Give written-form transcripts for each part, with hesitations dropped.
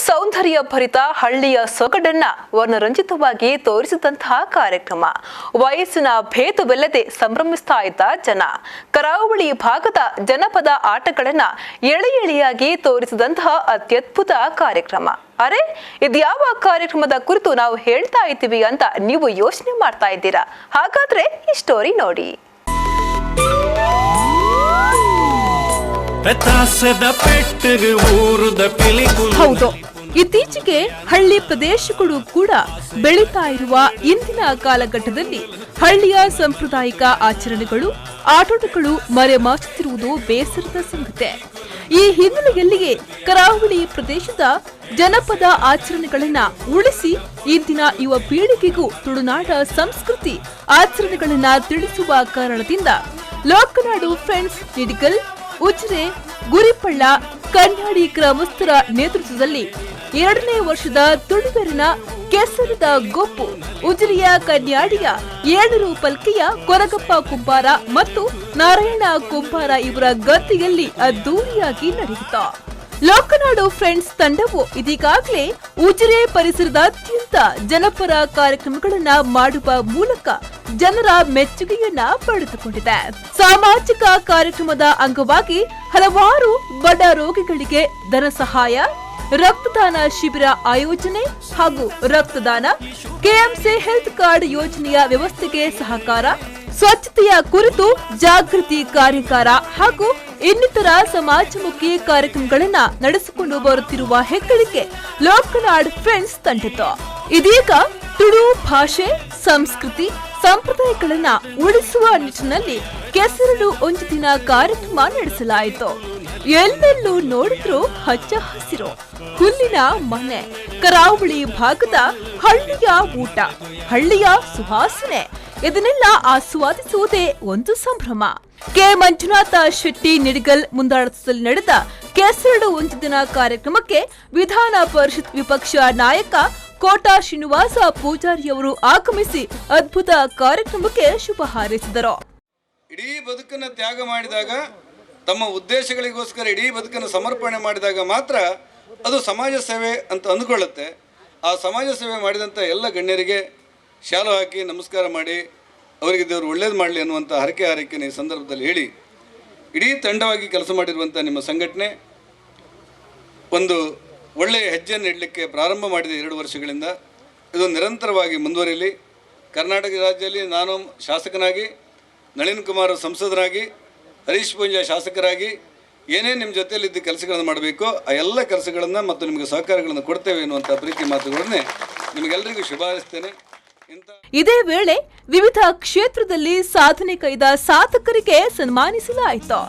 ಸೌಂದರ್ಯ ಭರಿತ ಹಳ್ಳಿಯ ಸೊಗಡನ್ನ ವರ್ಣರಂಜಿತವಾಗಿ ತೋರಿಸಿದಂತಹ ಕಾರ್ಯಕ್ರಮ. ವಯಸ್ಸಿನ ಭೇದವಿಲ್ಲದೆ ಸಂಭ್ರಮಿಸ್ತಾ ಇದ್ದ ಜನ. ಕರಾವಳಿ ಭಾಗದ ಜನಪದ ಆಟಗಳನ್ನ ಎಳೆ ಎಳೆಯಾಗಿ ತೋರಿಸಿದಂತಹ ಅತ್ಯದ್ಭುತ ಕಾರ್ಯಕ್ರಮ. ಅರೆ, ಇದ್ಯಾವ ಕಾರ್ಯಕ್ರಮದ ಕುರಿತು ನಾವು ಹೇಳ್ತಾ ಇದ್ದೀವಿ ಅಂತ ನೀವು ಯೋಚನೆ ಮಾಡ್ತಾ ಇದ್ದೀರಾ? ಹಾಗಾದ್ರೆ ಈ ಸ್ಟೋರಿ ನೋಡಿ. ಹೌದು, ಇತ್ತೀಚೆಗೆ ಹಳ್ಳಿ ಪ್ರದೇಶಗಳು ಕೂಡ ಬೆಳೀತಾ ಇರುವ ಇಂದಿನ ಕಾಲಘಟ್ಟದಲ್ಲಿ ಹಳ್ಳಿಯ ಸಾಂಪ್ರದಾಯಿಕ ಆಚರಣೆಗಳು, ಆಟೋಟಗಳು ಮರೆಮಾಚುತ್ತಿರುವುದು ಬೇಸರದ ಸಂಗತಿ. ಈ ಹಿನ್ನೆಲೆಯಲ್ಲಿಯೇ ಕರಾವಳಿ ಪ್ರದೇಶದ ಜನಪದ ಆಚರಣೆಗಳನ್ನ ಉಳಿಸಿ ಇಂದಿನ ಯುವ ಪೀಳಿಗೆಗೂ ತುಳುನಾಡ ಸಂಸ್ಕೃತಿ ಆಚರಣೆಗಳನ್ನ ತಿಳಿಸುವ ಕಾರಣದಿಂದ ಲೋಕನಾಡು ಫ್ರೆಂಡ್ಸ್ ನಿಡಿಗಲ್, ಉಜಿರೆ, ಗುರಿಪಳ್ಳ, ಕನ್ಯಾಡಿ ಗ್ರಾಮಸ್ಥರ ನೇತೃತ್ವದಲ್ಲಿ 2ನೇ ವರ್ಷದ ತುಳುವೆರಿನ ಕೆಸರದ ಗೊಪ್ಪು ಉಜಿರೆಯ ಕನ್ಯಾಡಿಯ 7 ಪಲ್ಕಿಯ ಕೊರಗಪ್ಪ ಕುಂಬಾರ ಮತ್ತು ನಾರಾಯಣ ಕುಂಬಾರ ಇವರ ಗದ್ದೆಯಲ್ಲಿ ಅದ್ದೂರಿಯಾಗಿ ನಡೆಯಿತು. ಲೋಕನಾಡು ಫ್ರೆಂಡ್ಸ್ ತಂಡವು ಇದೀಗಾಗಲೇ ಉಜಿರೆ ಪರಿಸರದಾದ್ಯಂತ ಜನಪರ ಕಾರ್ಯಕ್ರಮಗಳನ್ನ ಮಾಡುವ ಮೂಲಕ ಜನರ ಮೆಚ್ಚುಗೆಯನ್ನ ಪಡೆದುಕೊಂಡಿದೆ. ಸಾಮಾಜಿಕ ಕಾರ್ಯಕ್ರಮದ ಅಂಗವಾಗಿ ಹಲವಾರು ಬಡ ರೋಗಿಗಳಿಗೆ ಧನ ಸಹಾಯ, ರಕ್ತದಾನ ಶಿಬಿರ ಆಯೋಜನೆ ಹಾಗೂ ರಕ್ತದಾನ, ಕೆಎಂಸಿ ಹೆಲ್ತ್ ಕಾರ್ಡ್ ಯೋಜನೆಯ ವ್ಯವಸ್ಥೆಗೆ ಸಹಕಾರ, ಸ್ವಚ್ಛತೆಯ ಕುರಿತು ಜಾಗೃತಿ ಕಾರ್ಯಾಗಾರ ಹಾಗೂ ಇನ್ನಿತರ ಸಮಾಜಮುಖಿ ಕಾರ್ಯಕ್ರಮಗಳನ್ನ ನಡೆಸಿಕೊಂಡು ಬರುತ್ತಿರುವ ಹೆಗ್ಗಳಿಕೆ ಲೋಕನಾಡ್ ಫ್ರೆಂಡ್ಸ್ ತಂಡದ್ದು. ಇದೀಗ ತುಳು ಭಾಷೆ, ಸಂಸ್ಕೃತಿ, ಸಂಪ್ರದಾಯಗಳನ್ನ ಉಳಿಸುವ ನಿಟ್ಟಿನಲ್ಲಿ ಕೆಸರಡು ಒಂದು ದಿನ ಕಾರ್ಯಕ್ರಮ ನಡೆಸಲಾಯಿತು. ಎಲ್ಲೆಲ್ಲೂ ನೋಡಿದ್ರು ಹಚ್ಚ ಹಸಿರು, ಹುಲ್ಲಿನ ಮನೆ, ಕರಾವಳಿ ಭಾಗದ ಹಳ್ಳಿಯ ಊಟ, ಹಳ್ಳಿಯ ಸುವಾಸನೆ, ಇದನ್ನೆಲ್ಲ ಆಸ್ವಾದಿಸುವುದೇ ಒಂದು ಸಂಭ್ರಮ. ಕೆ ಮಂಜುನಾಥ ಶೆಟ್ಟಿ ನಿಡಿಗಲ್ ಮುಂದಾಳತ್ವದಲ್ಲಿ ನಡೆದ ಕೆಸರಡು ಒಂದು ದಿನ ಕಾರ್ಯಕ್ರಮಕ್ಕೆ ವಿಧಾನ ಪರಿಷತ್ ವಿಪಕ್ಷ ನಾಯಕ ಕೋಟಾ ಶ್ರೀನಿವಾಸ ಪೂಜಾರಿಯವರು ಆಗಮಿಸಿ ಅದ್ಭುತ ಕಾರ್ಯಕ್ರಮಕ್ಕೆ ಶುಭ ಹಾರೈಸಿದರು. ಇಡೀ ಬದುಕನ್ನು ತ್ಯಾಗ ಮಾಡಿದಾಗ, ತಮ್ಮ ಉದ್ದೇಶಗಳಿಗೋಸ್ಕರ ಇಡೀ ಬದುಕನ್ನು ಸಮರ್ಪಣೆ ಮಾಡಿದಾಗ ಮಾತ್ರ ಅದು ಸಮಾಜ ಸೇವೆ ಅಂತ ಅಂದುಕೊಳ್ಳುತ್ತೆ. ಆ ಸಮಾಜ ಸೇವೆ ಮಾಡಿದಂಥ ಎಲ್ಲ ಗಣ್ಯರಿಗೆ ಶಾಲು ಹಾಕಿ ನಮಸ್ಕಾರ ಮಾಡಿ ಅವರಿಗೆ ದೇವರು ಒಳ್ಳೇದು ಮಾಡಲಿ ಅನ್ನುವಂಥ ಹರಕೆಯನ್ನು ಈ ಸಂದರ್ಭದಲ್ಲಿ ಹೇಳಿ, ಇಡೀ ತಂಡವಾಗಿ ಕೆಲಸ ಮಾಡಿರುವಂಥ ನಿಮ್ಮ ಸಂಘಟನೆ ಒಂದು ಒಳ್ಳೆಯ ಹೆಜ್ಜೆಯನ್ನು ಇಡಲಿಕ್ಕೆ ಪ್ರಾರಂಭ ಮಾಡಿದೆ 2 ವರ್ಷಗಳಿಂದ. ಇದು ನಿರಂತರವಾಗಿ ಮುಂದುವರಿಯಲಿ. ಕರ್ನಾಟಕ ರಾಜ್ಯದಲ್ಲಿ ನಾನು ಶಾಸಕನಾಗಿ, ನಳಿನ್ ಕುಮಾರ್ ಸಂಸದರಾಗಿ, ಹರೀಶ್ ಪೂಂಜಾ ಶಾಸಕರಾಗಿ ಏನೇ ನಿಮ್ಮ ಜೊತೆಯಲ್ಲಿದ್ದ ಕೆಲಸಗಳನ್ನು ಮಾಡಬೇಕು ಆ ಎಲ್ಲ ಕೆಲಸಗಳನ್ನು ಮತ್ತು ನಿಮಗೆ ಸಹಕಾರಗಳನ್ನು ಕೊಡ್ತೇವೆ ಎನ್ನುವಂಥ ಪ್ರೀತಿ ಮಾತುಗಳನ್ನೇ ನಿಮಗೆಲ್ಲರಿಗೂ ಶುಭ ಹಾರೈಸ್ತೇನೆ. ಇದೇ ವೇಳೆ ವಿವಿಧ ಕ್ಷೇತ್ರದಲ್ಲಿ ಸಾಧನೆ ಕೈದ ಸಾಧಕರಿಗೆ ಸನ್ಮಾನಿಸಲಾಯಿತು.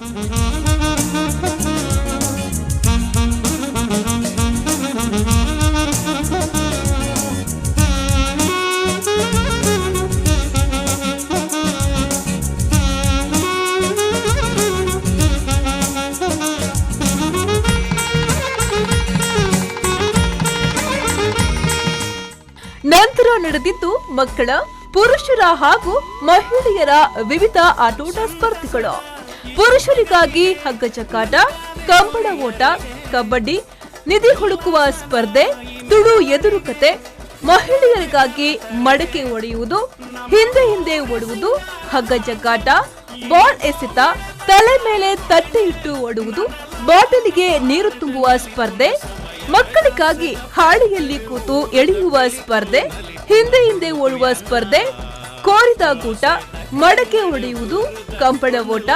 ನಂತರ ನಡೆದಿದ್ದು ಮಕ್ಕಳ, ಪುರುಷರ ಹಾಗೂ ಮಹಿಳೆಯರ ವಿವಿಧ ಆಟೋಟ ಸ್ಪರ್ಧೆಗಳು. ಪುರುಷರಿಗಾಗಿ ಹಗ್ಗ ಚಕ್ಕಾಟ, ಕಂಬಳ ಓಟ, ಕಬಡ್ಡಿ, ನಿಧಿ ಹುಡುಕುವ ಸ್ಪರ್ಧೆ, ತುಳು ಎದುರುಕತೆ, ಮಹಿಳೆಯರಿಗಾಗಿ ಮಡಕೆ ಒಡೆಯುವುದು, ಹಿಂದೆ ಓಡುವುದು, ಹಗ್ಗ ಜಗ್ಗಾಟ, ಬಾಲ್ ಎಸೆತ, ತಲೆ ಮೇಲೆ ತಟ್ಟೆ ಇಟ್ಟು ಓಡುವುದು, ಬಾಟಲಿಗೆ ನೀರು ತುಂಬುವ ಸ್ಪರ್ಧೆ, ಮಕ್ಕಳಿಗಾಗಿ ಹಾಳೆಯಲ್ಲಿ ಕೂತು ಎಳೆಯುವ ಸ್ಪರ್ಧೆ, ಹಿಂದೆ ಓಡುವ ಸ್ಪರ್ಧೆ, ಕೋರಿದ ಗೂಟ, ಮಡಕೆ ಹೊಡೆಯುವುದು, ಕಂಬಳ ಓಟ,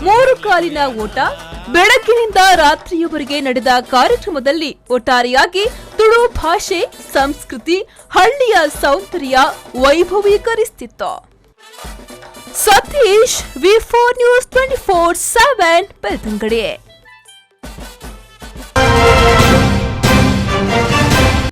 3 ಕಾಲಿನ ಓಟ. ಬೆಳಗ್ಗಿನಿಂದ ರಾತ್ರಿಯವರೆಗೆ ನಡೆದ ಕಾರ್ಯಕ್ರಮದಲ್ಲಿ ಒಟ್ಟಾರೆಯಾಗಿ ತುಳು ಭಾಷೆ, ಸಂಸ್ಕೃತಿ, ಹಳ್ಳಿಯ ಸೌಂದರ್ಯ ವೈಭವೀಕರಿಸುತ್ತಿತ್ತು. ಸತೀಶ್, ವಿ4 ನ್ಯೂಸ್ 24/7 ಬೆಳ್ತಂಗಡಿ.